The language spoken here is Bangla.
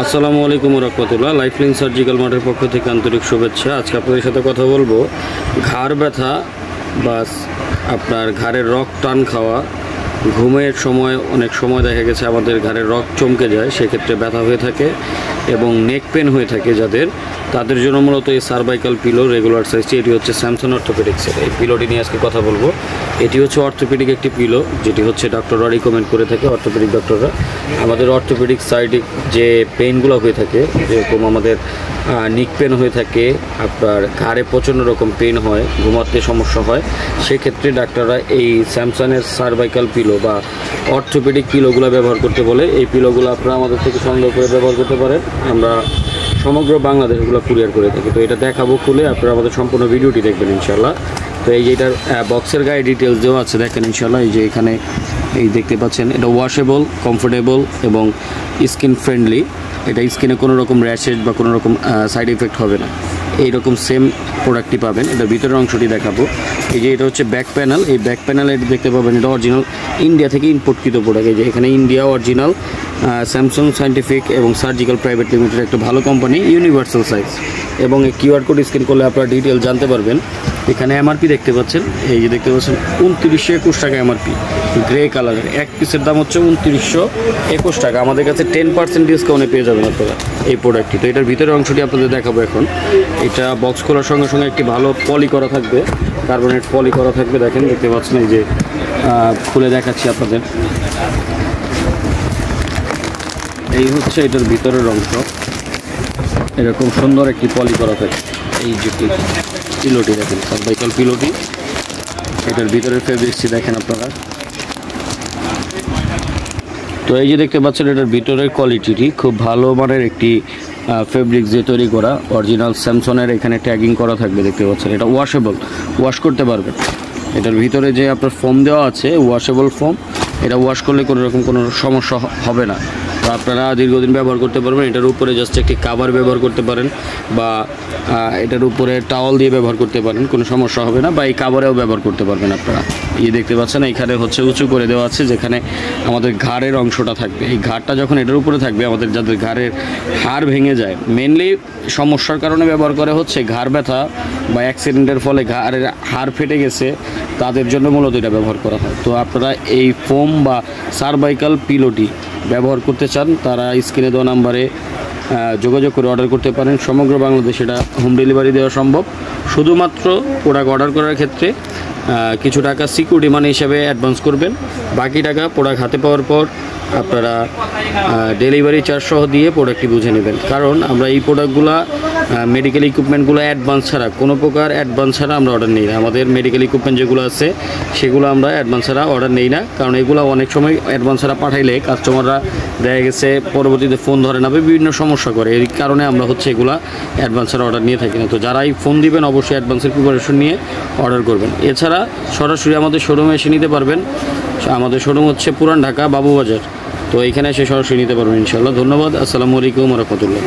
আসসালামু আলাইকুম রহমতুল্লাহ। লাইফলাইন সার্জিক্যাল মার্টের পক্ষ থেকে আন্তরিক শুভেচ্ছা। আজকে আপনাদের সাথে কথা বলবো ঘাড় ব্যথা বা আপনার ঘাড়ের রক টান খাওয়া, ঘুমের সময় অনেক সময় দেখা গেছে আমাদের ঘাড়ের রক চমকে যায়, সেক্ষেত্রে ব্যথা হয়ে থাকে এবং নেক পেন হয়ে থাকে যাদের, তাদের জন্য মূলত এই সার্ভাইকাল পিলো রেগুলার সাইজটি। এটি হচ্ছে স্যামসন অর্থোপেডিক্সের। এই পিলোটি নিয়ে আজকে কথা বলবো। এটি হচ্ছে অর্থোপেডিক একটি পিলো, যেটি হচ্ছে ডক্টররা রিকমেন্ড করে থাকে, অর্থোপেডিক ডক্টররা। আমাদের অর্থোপেডিক সাইডে যে পেইনগুলো হয়ে থাকে, যেরকম আমাদের নিক পেন হয়ে থাকে, আপনার ঘাড়ে প্রচণ্ড রকম পেন হয়, ঘুমাতে সমস্যা হয়, সেক্ষেত্রে ডাক্তাররা এই স্যামসানের সার্ভাইকাল পিলো বা অর্থোপেডিক পিলোগুলো ব্যবহার করতে বলে। এই পিলোগুলো আপনারা আমাদের থেকে সংগ্রহ করে ব্যবহার করতে পারেন। আমরা সমগ্র বাংলাদেশ এগুলো কুরিয়ার করে থাকি। তো এটা দেখাবো খুলে, আপনারা আমাদের সম্পূর্ণ ভিডিওটি দেখবেন ইনশাল্লাহ। তো এই যে এটার বক্সের গায়ে ডিটেলস দেওয়া আছে, দেখেন ইনশাল্লাহ। এই যে এখানে এই দেখতে পাচ্ছেন, এটা ওয়াশেবল, কমফোর্টেবল এবং স্কিন ফ্রেন্ডলি। এটা স্কিনে কোনো রকম র্যাশেজ বা কোনো রকম সাইড এফেক্ট হবে না। এইরকম সেম প্রোডাক্টটি পাবেন। এটা ভিতরের অংশটি দেখাবো। এই যে এটা হচ্ছে ব্যাক প্যানেল। এই ব্যাক প্যানেল এটা দেখতে পাবেন, এটা অরিজিনাল ইন্ডিয়া থেকে ইম্পোর্টকৃত প্রোডাক্ট। এই যে এখানে ইন্ডিয়া অরিজিনাল স্যামসাং সায়েন্টিফিক এবং সার্জিক্যাল প্রাইভেট লিমিটেড, একটা ভালো কোম্পানি, ইউনিভার্সাল সাইজ। এবং এই কিউআর কোড স্ক্যান করলে আপনারা ডিটেল জানতে পারবেন। এখানে এমআরপি দেখতে পাচ্ছেন, এই যে দেখতে পাচ্ছেন 2921 টাকা এমআরপি, গ্রে কালারের। এক পিসের দাম হচ্ছে 2921 টাকা। আমাদের কাছে 10% ডিসকাউন্টে পেয়ে যাবেন আপনারা এই প্রোডাক্টটি। তো এটার ভিতরের অংশটি আপনাদের দেখাবো এখন। এটা বক্স খোলার সঙ্গে সঙ্গে একটি ভালো পলি করা থাকবে, কার্বনেট পলি করা থাকবে। দেখেন, দেখতে পাচ্ছেন, এই যে খুলে দেখাচ্ছি আপনাদের। এই হচ্ছে এটার ভিতরের অংশ, এরকম সুন্দর একটি পলি করা থাকে। এই যে পিলোটি দেখেন, সার্ভাইকাল পিলোটি, এটার ভিতরের ফেব্রিক্সটি দেখেন আপনারা। তো এই যে দেখতে পাচ্ছেন, এটার ভিতরের কোয়ালিটিটি খুব ভালো মানের একটি ফেব্রিক্স দিয়ে তৈরি করা, অরিজিনাল স্যামসনের এখানে ট্যাগিং করা থাকবে, দেখতে পাচ্ছেন। এটা ওয়াশেবল, ওয়াশ করতে পারবেন। এটার ভিতরে যে আপনার ফোম দেওয়া আছে, ওয়াশেবল ফোম, এটা ওয়াশ করলে কোনো রকম কোনো সমস্যা হবে না। তো আপনারা দীর্ঘদিন ব্যবহার করতে পারবেন। এটার উপরে জাস্ট একটি কাভার ব্যবহার করতে পারেন, বা এটার উপরে টাওয়াল দিয়ে ব্যবহার করতে পারেন, কোনো সমস্যা হবে না। বা এই কাভারেও ব্যবহার করতে পারবেন আপনারা। এই দেখতে পাচ্ছেন, এখানে হচ্ছে উঁচু করে দেওয়া আছে, যেখানে আমাদের ঘাড়ের অংশটা থাকবে। এই ঘাড়টা যখন এটার উপরে থাকবে, আমাদের যাদের ঘাড়ের হাড় ভেঙে যায়, মেনলি সমস্যার কারণে ব্যবহার করে হচ্ছে ঘাড় ব্যথা বা অ্যাক্সিডেন্টের ফলে ঘাড়ের হাড় ফেটে গেছে, তাদের জন্য মূলত এটা ব্যবহার করা হয়। তো আপনারা এই ফোম বা সার্ভাইকাল পিলোটি ব্যবহার করতে চান, তারা স্ক্রিনে দেওয়া নাম্বারে যোগাযোগ করে অর্ডার করতে পারেন। সমগ্র বাংলাদেশে এটা হোম ডেলিভারি দেওয়া সম্ভব। শুধুমাত্র প্রোডাক্ট অর্ডার করার ক্ষেত্রে কিছু টাকা সিকিউরিটি মানি হিসাবে অ্যাডভান্স করবেন। বাকি টাকা প্রোডাক্ট হাতে পাওয়ার পর আপনারা ডেলিভারি চার্জ সহ দিয়ে প্রোডাক্টটি বুঝে নেবেন। কারণ আমরা এই প্রোডাক্টগুলো, মেডিকেল ইকুইপমেন্টগুলো অ্যাডভান্স ছাড়া, কোনো প্রকার অ্যাডভান্স ছাড়া আমরা অর্ডার নিই না। আমাদের মেডিকেল ইকুইপমেন্ট যেগুলো আছে, সেগুলো আমরা অ্যাডভান্স ছাড়া অর্ডার নিই না। কারণ এগুলো অনেক সময় অ্যাডভান্স ছাড়া পাঠাইলে কাস্টমাররা দেখা গেছে পরবর্তীতে ফোন ধরে না, বিভিন্ন সমস্যা করে। এই কারণে আমরা হচ্ছে এগুলো অ্যাডভান্স ছাড়া অর্ডার নিয়ে থাকি না। তো যারাই ফোন দিবেন, অবশ্যই অ্যাডভান্সের প্রিপারেশন নিয়ে অর্ডার করবেন। এছাড়া সরাসরি আমাদের শোরুমে এসে নিতে পারবেন। আমাদের শোরুম হচ্ছে পুরান ঢাকা, বাবুবাজার। তো এইখানে এসে সরাসরি নিতে পারবেন ইনশাআল্লাহ। ধন্যবাদ। আসসালামু আলাইকুম রহমতুল্লাহ।